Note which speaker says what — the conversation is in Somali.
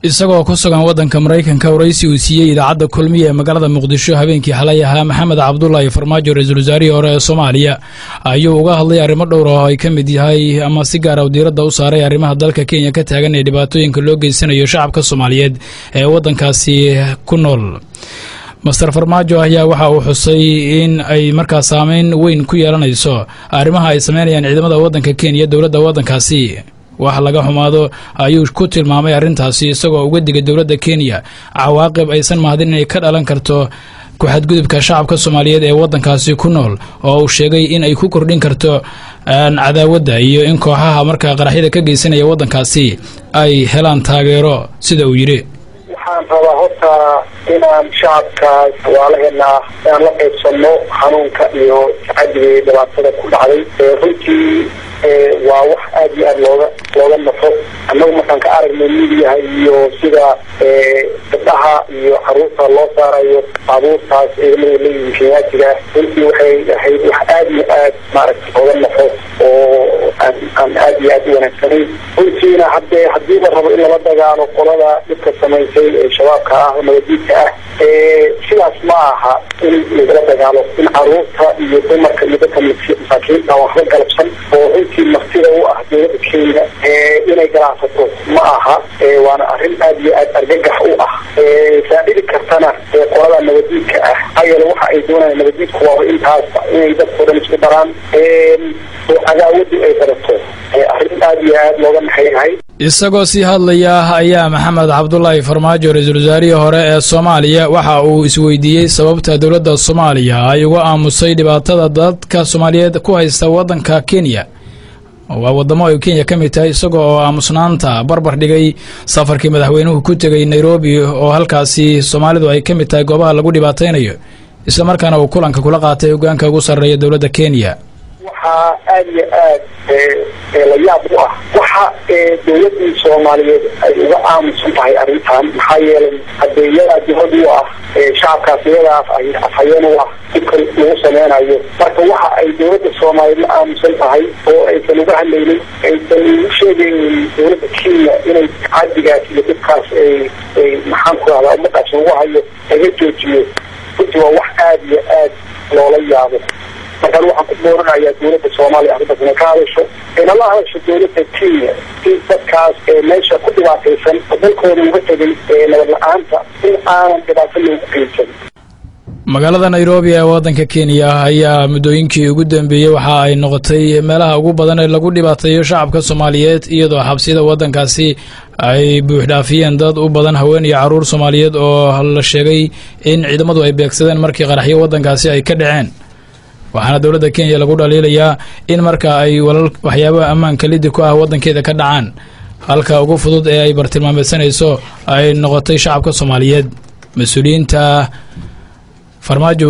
Speaker 1: isagoo ku sugan wadanka Mareykanka waraysi uu siiyay idaacadda kulmiye ee magaalada Muqdisho habeenkii xalay ahaa Maxamed Cabdullaahi Farmaajo ra'iisul wasaarihii hore ee Soomaaliya ayuu uga hadlay arrimo dhowr ah oo ay ka mid yahay ama si gaar ah diiradda u saaray arrimaha dalka Kenya ka taagan ee dhibaatooyinka loo geysanayo shacabka Soomaaliyeed ee wadankaasi ku nool. Mr. Farmaajo ayaa waxa uu xusay in ay markaas saameyn weyn ku yeelanayso arrimaha ay sameynayaan ciidamada wadanka Kenya dawladda wadankaasi wax laga xumaado ayuu ku tilmaamay arrintaasi isagoo uga digay dawladda Kenya cawaaqib aysan mahadin inay ka dhalan karto ku xadgudubka shacabka Soomaaliyeed ee wadankaasi ku nool oo uu sheegay in ay ku kordhin karto cadaawadda iyo in kooxaha markaa qaraxyada ka geysanaya wadankaasi ay helaan taageero sida uu yiri.
Speaker 2: waxaan rabaa horta inaan shacabka walaalaheena aan la qaybsano xanuunka iyo caddiga dhibaatada ku dhacday runtii waa wax aad iyo aad looga nafo annagu markaan ka aragnay midiyaha iyo sida gabdhaha iyo caruurta loo saarayo baabuurtaas ciidamada leeyihiin kenyaatiga runtii waxay ahayd wax aad iyo aad maaragtay looga nafo oo aan aad iyo aad u wanaagsanayn runtiina haddii la rabo in lala dagaalo qolada dhibka samaysay ee shabaabka ah nabadiidka ah sidaas ma aha in lagala dagaalo in caruurta iyo dumarka iyo dadka masaakiinta waxba galabsan oo runtii martida u ah dawladda Kenya inay galacsato ma aha waana arrin aad iyo aad argagax u ah saacidi kartana qolada nabadiidka ah ayana waxa ay doonayaan nabadiidku waa intaas inay dadku dhan isku daraan oo cadaawadu ay barato arrin aad iyo aad looga naxayahay.
Speaker 1: isagoo sii hadlaya ayaa Maxamed Cabdullaahi Farmaajo ra'iisul wasaarihii hore ee Soomaaliya waxa uu isweydiiyay sababta dawladda Soomaaliya ay uga aamusay dhibaatada dadka Soomaaliyeed ku haysta wadanka Kenya waa wadamo ay Kenya ka mid tahay isagoo aamusnaanta barbar dhigay safarkii madaxweynuhu ku tagay Nairobi oo halkaasi Soomaalidu ay ka mid tahay goobaha lagu dhibaateynayo isla markaana uu kulanka kula qaatay hoggaanka ugu sarreeya dawladda Kenya.
Speaker 2: waxaa aad iyo aad la yaab u ah waxa dawladda Soomaaliyeed ay uga aamusan tahay arrintan maxaa yeelay hadeeyada dibadda u ah shacabkaas iyadaas ay afhayeen u ah dibka lagu sameynayo marka waxa ay dawladda Soomaaliyeed aamusan tahay oo aysan uga hadlaynin aysan u sheegaynin dawladda Kenya inay caddigaas iyo dibkaas ay maxaan ku rahdaa ummadaas ugu hayo laga joojiyo runtii waa wax aad iyo aad loola yaabo. marka waxaan ku dooranayaa dawladda Soomaaliya arrintaas inay ka hadasho la hadasho dawladda Kenya si dadkaas meesha ku dhibaataysan dalkooda uga tegay nabad la'aanta in aanan dhibaato loogu geysan.
Speaker 1: magaalada Nairobi ee wadanka Kenya ayaa muddooyinkii ugu dambeeyay waxa ay noqotay meelaha ugu badan ee lagu dhibaateeyo shacabka Soomaaliyeed iyadoo xabsiyada wadankaasi ay buuxdhaafiyeen dad u badan haween iyo caruur Soomaaliyeed oo la sheegay in ciidamadu ay beegsadeen markii qaraxyo wadankaasi ay ka dhaceen. waxaana dawladda Kenya lagu dhaliilayaa in marka ay waxyaabaha ammaanka liddi ku ah wadankeeda ka dhacaan halka ugu fudud ee ay bartilmaameedsanayso ay noqotay shacabka Soomaaliyeed. mas'uuliyiinta Farmaajo